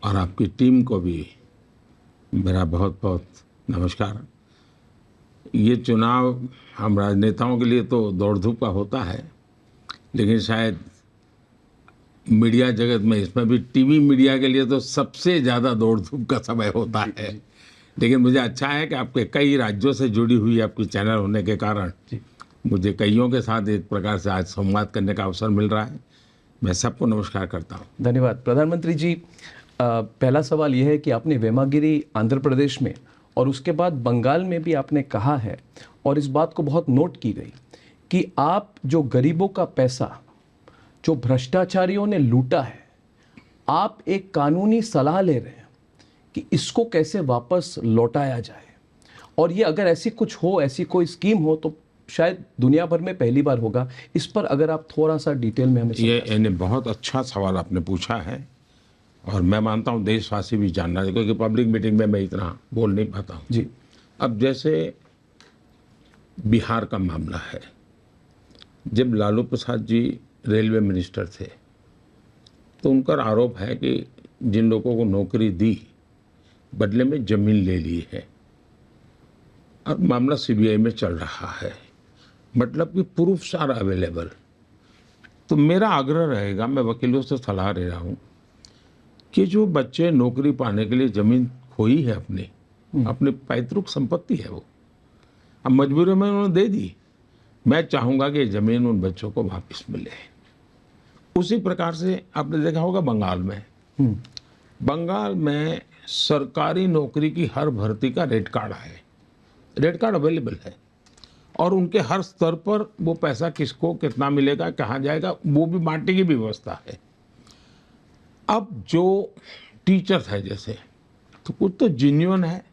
और आपकी टीम को भी मेरा बहुत बहुत नमस्कार। ये चुनाव हम राजनेताओं के लिए तो दौड़ धूप का होता है, लेकिन शायद मीडिया जगत में, इसमें भी टीवी मीडिया के लिए तो सबसे ज़्यादा दौड़ धूप का समय होता है। लेकिन मुझे अच्छा है कि आपके कई राज्यों से जुड़ी हुई आपकी चैनल होने के कारण मुझे कईयों के साथ एक प्रकार से आज संवाद करने का अवसर मिल रहा है। मैं सबको नमस्कार करता हूँ। धन्यवाद। प्रधानमंत्री जी, पहला सवाल यह है कि आपने वेमागिरी आंध्र प्रदेश में और उसके बाद बंगाल में भी आपने कहा है, और इस बात को बहुत नोट की गई कि आप जो गरीबों का पैसा जो भ्रष्टाचारियों ने लूटा है, आप एक कानूनी सलाह ले रहे हैं कि इसको कैसे वापस लौटाया जाए। और ये अगर ऐसी कुछ हो, ऐसी कोई स्कीम हो तो शायद दुनिया भर में पहली बार होगा। इस पर अगर आप थोड़ा सा डिटेल में हमें ये बहुत अच्छा सवाल आपने पूछा है, और मैं मानता हूँ देशवासी भी जानना चाहिए, क्योंकि पब्लिक मीटिंग में मैं इतना बोल नहीं पाता हूँ जी। अब जैसे बिहार का मामला है, जब लालू प्रसाद जी रेलवे मिनिस्टर थे तो उनका आरोप है कि जिन लोगों को नौकरी दी बदले में जमीन ले ली है, और मामला सीबीआई में चल रहा है, मतलब कि प्रूफ सारा अवेलेबल। तो मेरा आग्रह रहेगा, मैं वकीलों से सलाह ले रहा हूँ कि जो बच्चे नौकरी पाने के लिए जमीन खोई है, अपनी पैतृक संपत्ति है, वो अब मजबूरी में उन्होंने दे दी, मैं चाहूँगा कि ज़मीन उन बच्चों को वापस मिले। उसी प्रकार से आपने देखा होगा बंगाल में सरकारी नौकरी की हर भर्ती का रेट कार्ड है, रेट कार्ड अवेलेबल है, और उनके हर स्तर पर वो पैसा किसको कितना मिलेगा, कहाँ जाएगा, वो भी बांटने की व्यवस्था है। अब जो टीचर है जैसे, तो कुछ तो जेन्युइन है,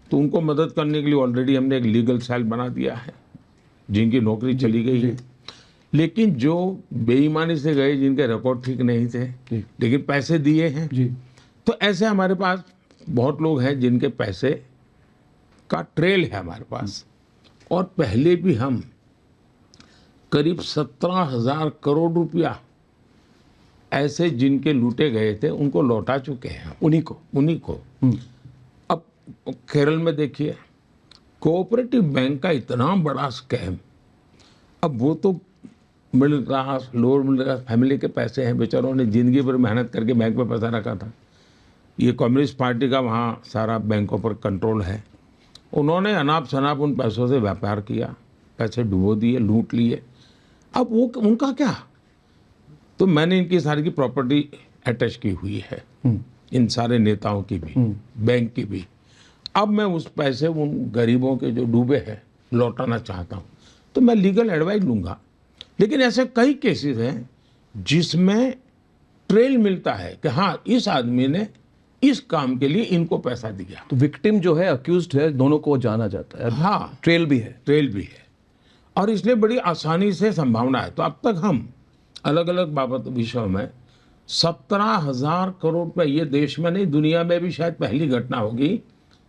तो उनको मदद करने के लिए ऑलरेडी हमने एक लीगल सेल बना दिया है, जिनकी नौकरी चली गई है। लेकिन जो बेईमानी से गए, जिनके रिकॉर्ड ठीक नहीं थे लेकिन पैसे दिए हैं, तो ऐसे हमारे पास बहुत लोग हैं जिनके पैसे का ट्रेल है हमारे पास। और पहले भी हम करीब 17,000 करोड़ रुपया ऐसे जिनके लूटे गए थे उनको लौटा चुके हैं, उन्हीं को। अब केरल में देखिए, कोऑपरेटिव बैंक का इतना बड़ा स्कैम, अब वो तो middle class, lower middle class family के पैसे हैं, बेचारों ने जिंदगी भर मेहनत करके बैंक में पैसा रखा था। ये कम्युनिस्ट पार्टी का वहाँ सारा बैंकों पर कंट्रोल है, उन्होंने अनाप शनाप उन पैसों से व्यापार किया, पैसे डुबो दिए, लूट लिए। अब वो उनका क्या, तो मैंने इनकी सारी की प्रॉपर्टी अटैच की हुई है, इन सारे नेताओं की भी, बैंक की भी। अब मैं उस पैसे उन गरीबों के जो डूबे हैं लौटाना चाहता हूँ, तो मैं लीगल एडवाइस लूँगा। लेकिन ऐसे कई केसेस हैं जिसमें ट्रेल मिलता है कि हाँ, इस आदमी ने इस काम के लिए इनको पैसा दिया। तो विक्टिम जो है, अक्यूज्ड है, दोनों को जाना जाता है। हाँ, ट्रेल भी है, और इसलिए बड़ी आसानी से संभावना है। तो अब तक हम अलग अलग बाबत विषयों में 17,000 करोड़ रुपये, ये देश में नहीं दुनिया में भी शायद पहली घटना होगी,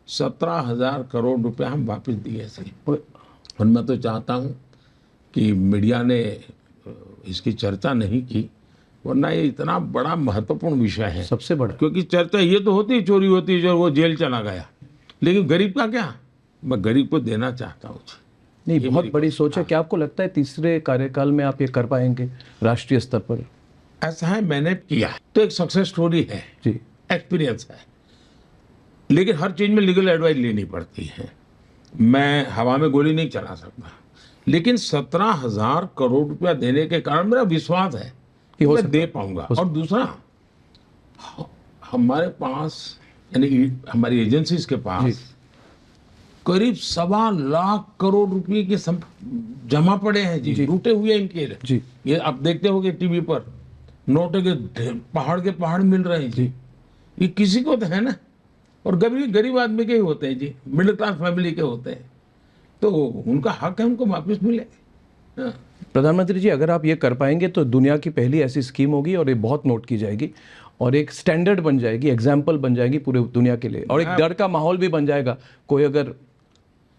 17,000 करोड़ रुपये हम वापस दिए थे। और मैं तो चाहता हूँ कि मीडिया ने इसकी चर्चा नहीं की, वरना ये इतना बड़ा महत्वपूर्ण विषय है, सबसे बड़ा। क्योंकि चर्चा ये तो होती है, चोरी होती है जो वो जेल चला गया, लेकिन गरीब का क्या, मैं गरीब को देना चाहता हूँ। नहीं, बहुत बड़ी सोच है। क्या आपको लगता है तीसरे कार्यकाल में आप ये कर पाएंगे राष्ट्रीय स्तर पर? ऐसा है, मैंने किया तो एक सक्सेस स्टोरी है जी, एक्सपीरियंस है, लेकिन हर चीज में लीगल एडवाइस लेनी पड़ती है। मैं हवा में गोली नहीं चला सकता, लेकिन 17,000 करोड़ रुपया देने के कारण मेरा विश्वास है कि मैं दे पाऊंगा। और दूसरा, हमारे पास यानी हमारी एजेंसीज के पास करीब 1.25 लाख रुपए के जमा पड़े हैं जी, लूटे हुए इनके जी। ये आप देखते होंगे टीवी पर, नोटों के पहाड़ के पहाड़ मिल रहे हैं जी। ये किसी को तो है ना, और गरीब आदमी के ही होते हैं जी, मिडिल क्लास फैमिली के होते हैं, तो उनका हक है, उनको वापस मिले। प्रधानमंत्री जी, अगर आप ये कर पाएंगे तो दुनिया की पहली ऐसी स्कीम होगी, और ये बहुत नोट की जाएगी, और एक स्टैंडर्ड बन जाएगी, एग्जाम्पल बन जाएगी पूरे दुनिया के लिए, और एक डर का माहौल भी बन जाएगा कोई अगर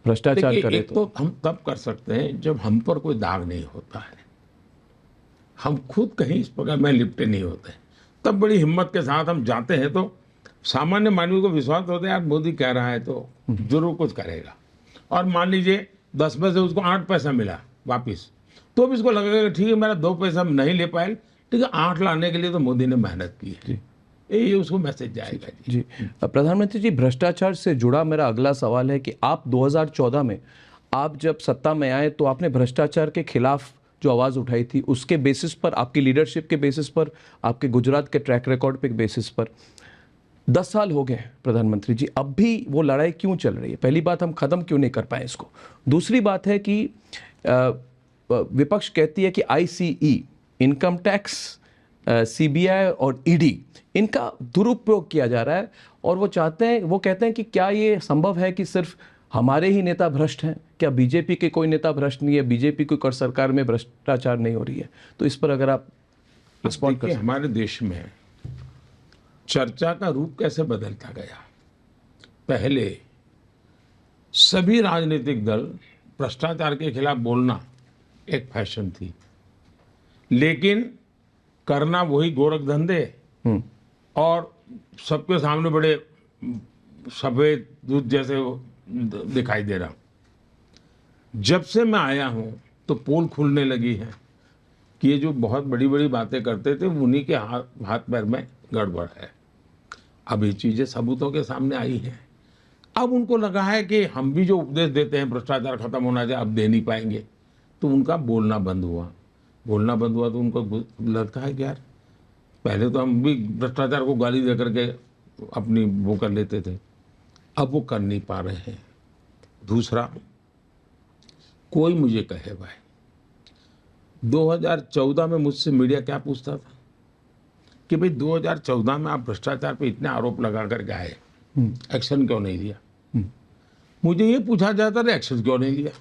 भ्रष्टाचार करे तो हम तब कर सकते हैं जब हम पर कोई दाग नहीं होता है, हम खुद कहीं इस प्रकार में लिपटे नहीं होते, तब बड़ी हिम्मत के साथ हम जाते हैं। तो सामान्य मानवी को विश्वास होता है यार मोदी कह रहा है तो जरूर कुछ करेगा। और मान लीजिए 10 में से उसको 8 पैसा मिला वापिस, तो भी इसको लगेगा कि ठीक है मेरा 2 पैसा नहीं ले पाए, ठीक है 8 लाने के लिए तो मोदी ने मेहनत की है। ये उसको मैसेज जाएगा जी। प्रधानमंत्री जी, भ्रष्टाचार से जुड़ा मेरा अगला सवाल है कि आप 2014 में आप जब सत्ता में आए तो आपने भ्रष्टाचार के खिलाफ जो आवाज़ उठाई थी, उसके बेसिस पर, आपकी लीडरशिप के बेसिस पर, आपके गुजरात के ट्रैक रिकॉर्ड पे बेसिस पर 10 साल हो गए प्रधानमंत्री जी, अब भी वो लड़ाई क्यों चल रही है? पहली बात, हम ख़त्म क्यों नहीं कर पाए इसको? दूसरी बात है कि विपक्ष कहती है कि आईसीई, इनकम टैक्स, सीबीआई और ईडी, इनका दुरुपयोग किया जा रहा है और वो कहते हैं कि क्या ये संभव है कि सिर्फ हमारे ही नेता भ्रष्ट हैं? क्या बीजेपी के कोई नेता भ्रष्ट नहीं है? बीजेपी की सरकार में भ्रष्टाचार नहीं हो रही है? तो इस पर अगर आप रिस्पॉन्ड कर। हमारे देश में चर्चा का रूप कैसे बदलता गया। पहले सभी राजनीतिक दल भ्रष्टाचार के खिलाफ बोलना एक फैशन थी, लेकिन करना वही गोरख धंधे और सबके सामने बड़े सफेद दूध जैसे दिखाई दे रहा। जब से मैं आया हूं तो पोल खुलने लगी है कि ये जो बहुत बड़ी बड़ी बातें करते थे उन्हीं के हाथ पैर में गड़बड़ है। अब ये चीजें सबूतों के सामने आई हैं। अब उनको लगा है कि हम भी जो उपदेश देते हैं भ्रष्टाचार खत्म होना चाहिए, अब दे नहीं पाएंगे, तो उनका बोलना बंद हुआ। बोलना बंद हुआ तो उनको लगता है कि यार पहले तो हम भी भ्रष्टाचार को गाली दे करके अपनी वो कर लेते थे, अब वो कर नहीं पा रहे हैं। दूसरा, कोई मुझे कहे भाई 2014 में मुझसे मीडिया क्या पूछता था कि भाई 2014 में आप भ्रष्टाचार पे इतने आरोप लगा कर आए, एक्शन क्यों नहीं लिया? मुझे ये पूछा जाता था एक्शन क्यों नहीं लिया।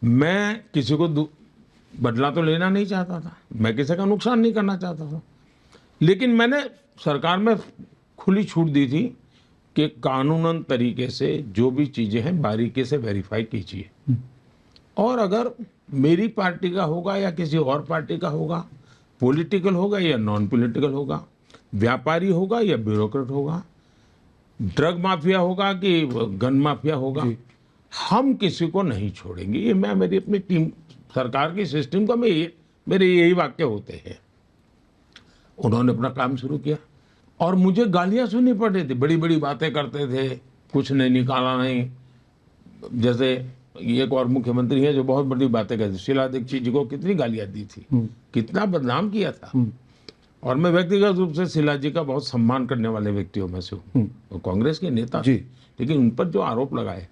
मैं किसी को बदला तो लेना नहीं चाहता था, मैं किसी का नुकसान नहीं करना चाहता था, लेकिन मैंने सरकार में खुली छूट दी थी कि कानूनन तरीके से जो भी चीज़ें हैं बारीकी से वेरीफाई कीजिए, और अगर मेरी पार्टी का होगा या किसी और पार्टी का होगा, पॉलिटिकल होगा या नॉन पॉलिटिकल होगा, व्यापारी होगा या ब्यूरोक्रेट होगा, ड्रग माफिया होगा कि गन माफिया होगा, हम किसी को नहीं छोड़ेंगे। ये मैं मेरी अपनी टीम, सरकार की सिस्टम का मेरे यही वाक्य होते हैं। उन्होंने अपना काम शुरू किया और मुझे गालियां सुननी पड़ रही थी, बड़ी बड़ी बातें करते थे, कुछ नहीं निकाला नहीं। जैसे एक और मुख्यमंत्री है जो बहुत बड़ी बातें करते, शीला दीक्षित जी को कितनी गालियां दी थी, कितना बदनाम किया था। और मैं व्यक्तिगत रूप से शीला जी का बहुत सम्मान करने वाले व्यक्तियों में से हूँ। वो कांग्रेस के नेता थे, लेकिन उन पर जो आरोप लगाए,